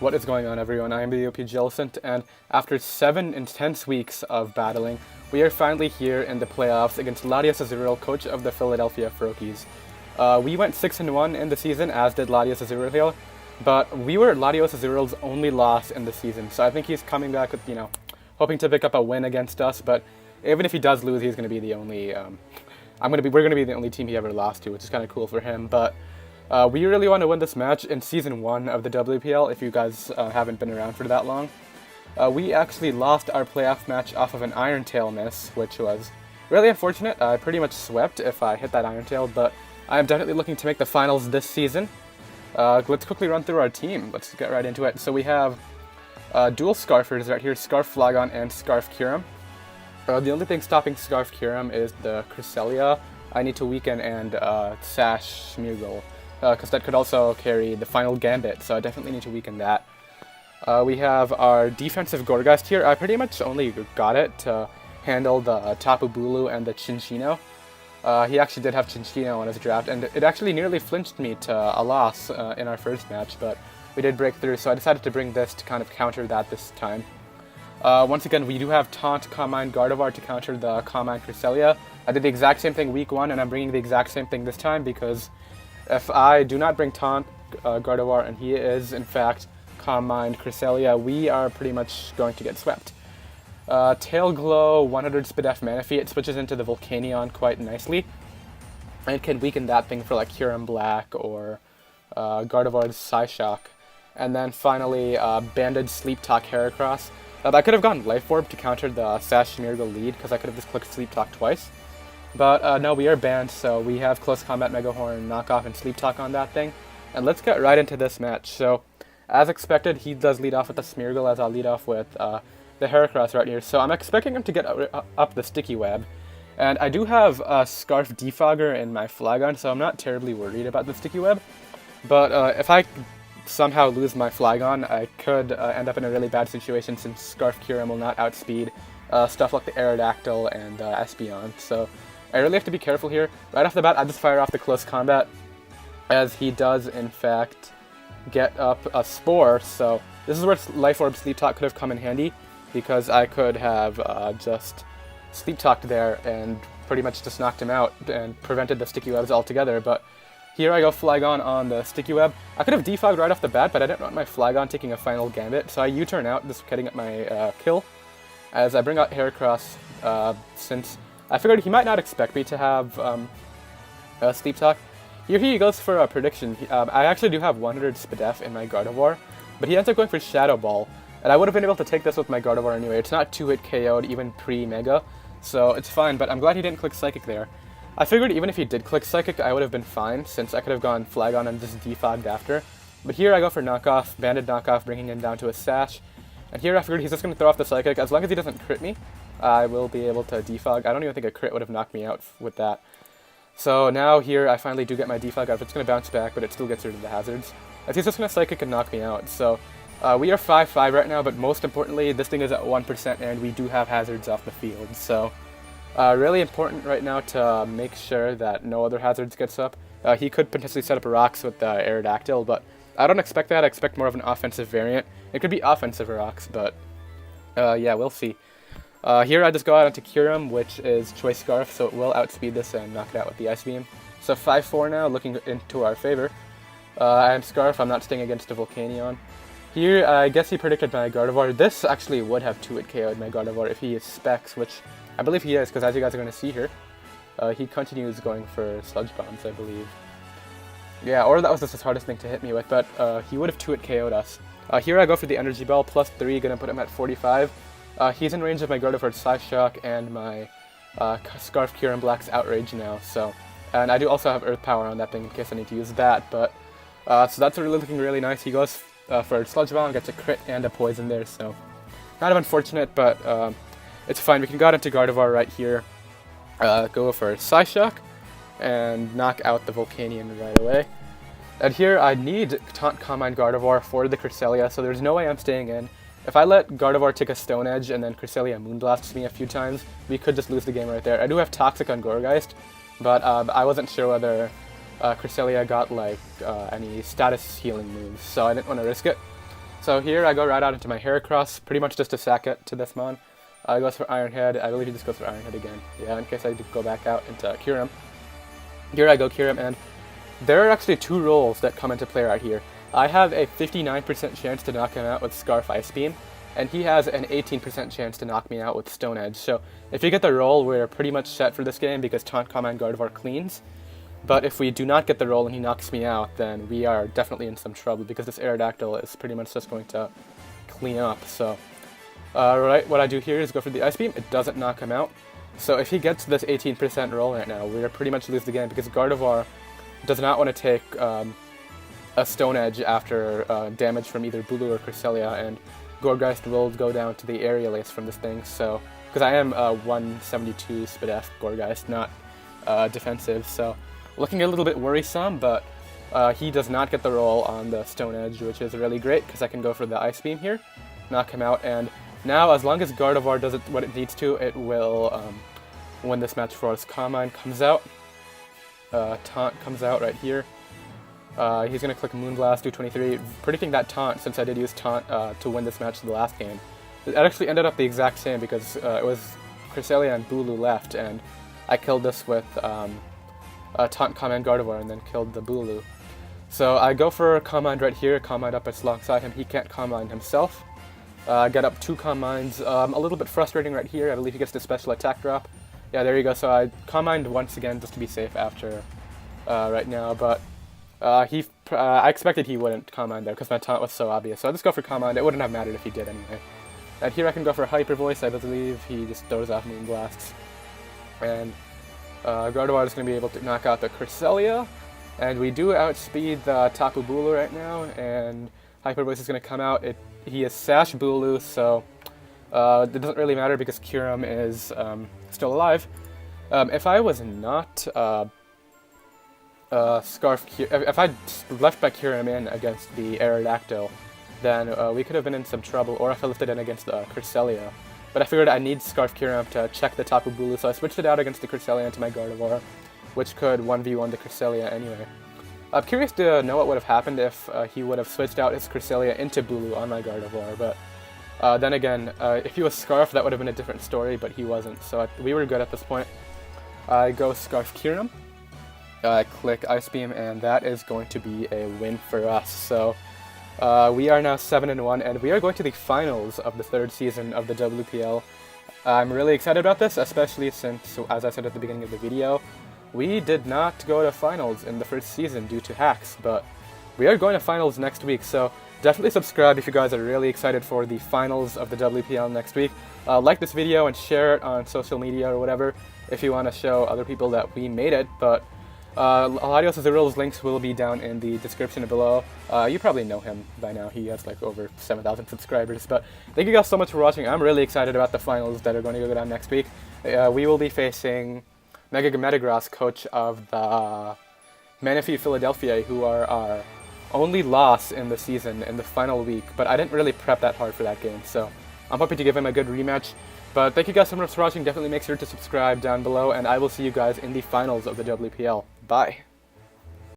What is going on, everyone? I am TheOPJellicent, and after 7 intense weeks of battling, we are finally here in the playoffs against Ladios Azuriel, coach of the Philadelphia Frokies. We went 6-1 in the season, as did Ladios Azuriel, but we were Ladios Azuriel's only loss in the season, so I think he's coming back with, hoping to pick up a win against us, but even if he does lose, he's going to be the only, we're going to be the only team he ever lost to, which is kind of cool for him, but we really want to win this match in Season 1 of the WPL, if you guys haven't been around for that long. We actually lost our playoff match off of an Iron Tail miss, which was really unfortunate. I pretty much swept if I hit that Iron Tail, but I am definitely looking to make the finals this season. Let's quickly run through our team. Let's get right into it. So we have dual Scarfers right here, Scarf Flagon and Scarf Kyurem. The only thing stopping Scarf Kyurem is the Cresselia I need to weaken and Sash Smeargle, because that could also carry the final Gambit, so I definitely need to weaken that. We have our defensive Gourgeist here. I pretty much only got it to handle the Tapu Bulu and the Chinchino. He actually did have Chinchino on his draft, and it actually nearly flinched me to a loss in our first match, but we did break through, so I decided to bring this to kind of counter that this time. Once again, we do have Taunt, Calm Mind, Gardevoir to counter the Calm Mind Cresselia. I did the exact same thing week 1, and I'm bringing the exact same thing this time, because if I do not bring Taunt, Gardevoir, and he is, in fact, Calm Mind, Cresselia, we are pretty much going to get swept. Tail Glow, 100 Spadef Manaphy, it switches into the Volcanion quite nicely, and can weaken that thing for like Kyurem Black or Gardevoir's Psyshock. And then finally, Banded Sleep Talk Heracross. I could have gone Life Orb to counter the Sash Smeargle lead, because I could have just clicked Sleep Talk twice. But no, we are banned, so we have Close Combat, Mega Horn, Knockoff, and Sleep Talk on that thing. And let's get right into this match. So, as expected, he does lead off with the Smeargle, as I'll lead off with the Heracross right here. So I'm expecting him to get up the Sticky Web. And I do have Scarf Defogger in my Flagon, so I'm not terribly worried about the Sticky Web. But if I somehow lose my Flagon, I could end up in a really bad situation, since Scarf Kyurem will not outspeed stuff like the Aerodactyl and Espeon. So I really have to be careful here. Right off the bat, I just fire off the Close Combat, as he does, in fact, get up a Spore. So this is where Life Orb Sleep Talk could have come in handy, because I could have just Sleep Talked there and pretty much just knocked him out and prevented the Sticky Webs altogether. But here I go Flagon on the Sticky Web. I could have defogged right off the bat, but I didn't want my Flagon taking a final Gambit, so I U-turn out, just getting at my kill, as I bring out Heracross, since I figured he might not expect me to have Sleep Talk. Here he goes for a prediction. I actually do have 100 Spadef in my Gardevoir, but he ends up going for Shadow Ball, and I would have been able to take this with my Gardevoir anyway. It's not 2-hit KO'd, even pre-Mega, so it's fine, but I'm glad he didn't click Psychic there. I figured even if he did click Psychic, I would have been fine, since I could have gone Flagon and just defogged after. But here I go for Knockoff, Banded Knockoff, bringing him down to a Sash, and here I figured he's just going to throw off the Psychic. As long as he doesn't crit me, I will be able to defog. I don't even think a crit would have knocked me out with that. So now here I finally do get my defog out. It's going to bounce back, but it still gets rid of the hazards, as he's just going to Psychic and knock me out. So we are 5-5 right now, but most importantly, this thing is at 1%, and we do have hazards off the field. So really important right now to make sure that no other hazards gets up. He could potentially set up rocks with the Aerodactyl, but I don't expect that. I expect more of an offensive variant. It could be offensive rocks, but yeah, we'll see. Here I just go out into Kyurem, which is Choice Scarf, so it will outspeed this and knock it out with the Ice Beam. So 5-4 now, looking into our favor. I am Scarf, I'm not staying against a Volcanion. Here, I guess he predicted my Gardevoir. This actually would have 2-hit KO'd my Gardevoir if he is Specs, which I believe he is, because as you guys are going to see here, he continues going for Sludge Bombs, I believe. Yeah, or that was just his hardest thing to hit me with, but he would have 2-hit KO'd us. Here I go for the Energy Ball, +3, going to put him at 45. He's in range of my Gardevoir's Psyshock and my Scarf Kyurem Black's Outrage now, so... And I do also have Earth Power on that thing in case I need to use that, but... so that's really looking really nice. He goes for Sludge Bomb, gets a crit and a Poison there, so... Kind of unfortunate, but it's fine. We can go out into Gardevoir right here, go for Psyshock, and knock out the Volcanion right away. And here I need Taunt Calm Mind Gardevoir for the Cresselia, so there's no way I'm staying in. If I let Gardevoir take a Stone Edge and then Cresselia Moonblasts me a few times, we could just lose the game right there. I do have Toxic on Gourgeist, but I wasn't sure whether Cresselia got like any status healing moves, so I didn't want to risk it. So here I go right out into my Heracross, pretty much just to sack it to this mon. Goes for Iron Head. I believe he just goes for Iron Head again. Yeah, in case I go back out into Kyurem. Here I go Kyurem, and there are actually two rolls that come into play right here. I have a 59% chance to knock him out with Scarf Ice Beam, and he has an 18% chance to knock me out with Stone Edge. So if you get the roll, we're pretty much set for this game because Taunt Command Gardevoir cleans. But if we do not get the roll and he knocks me out, then we are definitely in some trouble because this Aerodactyl is pretty much just going to clean up. So, right, what I do here is go for the Ice Beam. It doesn't knock him out. So if he gets this 18% roll right now, we're pretty much lose the game because Gardevoir does not want to take a Stone Edge after damage from either Bulu or Cresselia, and Gourgeist will go down to the Aerial Ace from this thing. So, because I am 172 Spadef Gourgeist, not defensive, so looking a little bit worrisome, but he does not get the roll on the Stone Edge, which is really great because I can go for the Ice Beam here, knock him out, and now as long as Gardevoir does what it needs to, it will win this match for us. Carmine comes out, Taunt comes out right here. He's going to click Moonblast, do 23, predicting that Taunt since I did use Taunt to win this match the last game. It actually ended up the exact same because it was Cresselia and Bulu left, and I killed this with Taunt Command Gardevoir and then killed the Bulu. So I go for Command right here, Command up alongside him. He can't Command himself. Get up 2 Commands. A little bit frustrating right here. I believe he gets the special attack drop. Yeah, there you go. So I Command once again just to be safe after right now, but I expected he wouldn't Command there because my Taunt was so obvious. So I just go for Command. It wouldn't have mattered if he did anyway. And here I can go for Hyper Voice. I believe he just throws off Moonblasts. And Gardevoir is going to be able to knock out the Cresselia, and we do outspeed the Tapu Bulu right now, and Hyper Voice is going to come out. He is Sash Bulu, so it doesn't really matter because Kyurem is still alive. If I was not if I left my Kyurem in against the Aerodactyl, then we could have been in some trouble, or if I left it in against the Cresselia. But I figured I need Scarf Kyurem to check the Tapu Bulu, so I switched it out against the Cresselia into my Gardevoir, which could 1v1 the Cresselia anyway. I'm curious to know what would have happened if he would have switched out his Cresselia into Bulu on my Gardevoir, but then again, if he was Scarf, that would have been a different story, but he wasn't, so we were good at this point. I go Scarf Kyurem, I click Ice Beam, and that is going to be a win for us. So we are now 7-1, and we are going to the finals of the 3rd season of the WPL. I'm really excited about this, especially since, as I said at the beginning of the video, we did not go to finals in the 1st season due to hacks, but we are going to finals next week, so definitely subscribe if you guys are really excited for the finals of the WPL next week. Like this video and share it on social media or whatever if you want to show other people that we made it, but Larios Azuriel's links will be down in the description below. You probably know him by now. He has like over 7,000 subscribers. But thank you guys so much for watching. I'm really excited about the finals that are going to go down next week. We will be facing Mega Metagross, coach of the Manaphy Philadelphia, who are our only loss in the season in the final week. But I didn't really prep that hard for that game, so I'm hoping to give him a good rematch. But thank you guys so much for watching. Definitely make sure to subscribe down below, and I will see you guys in the finals of the WPL. Bye.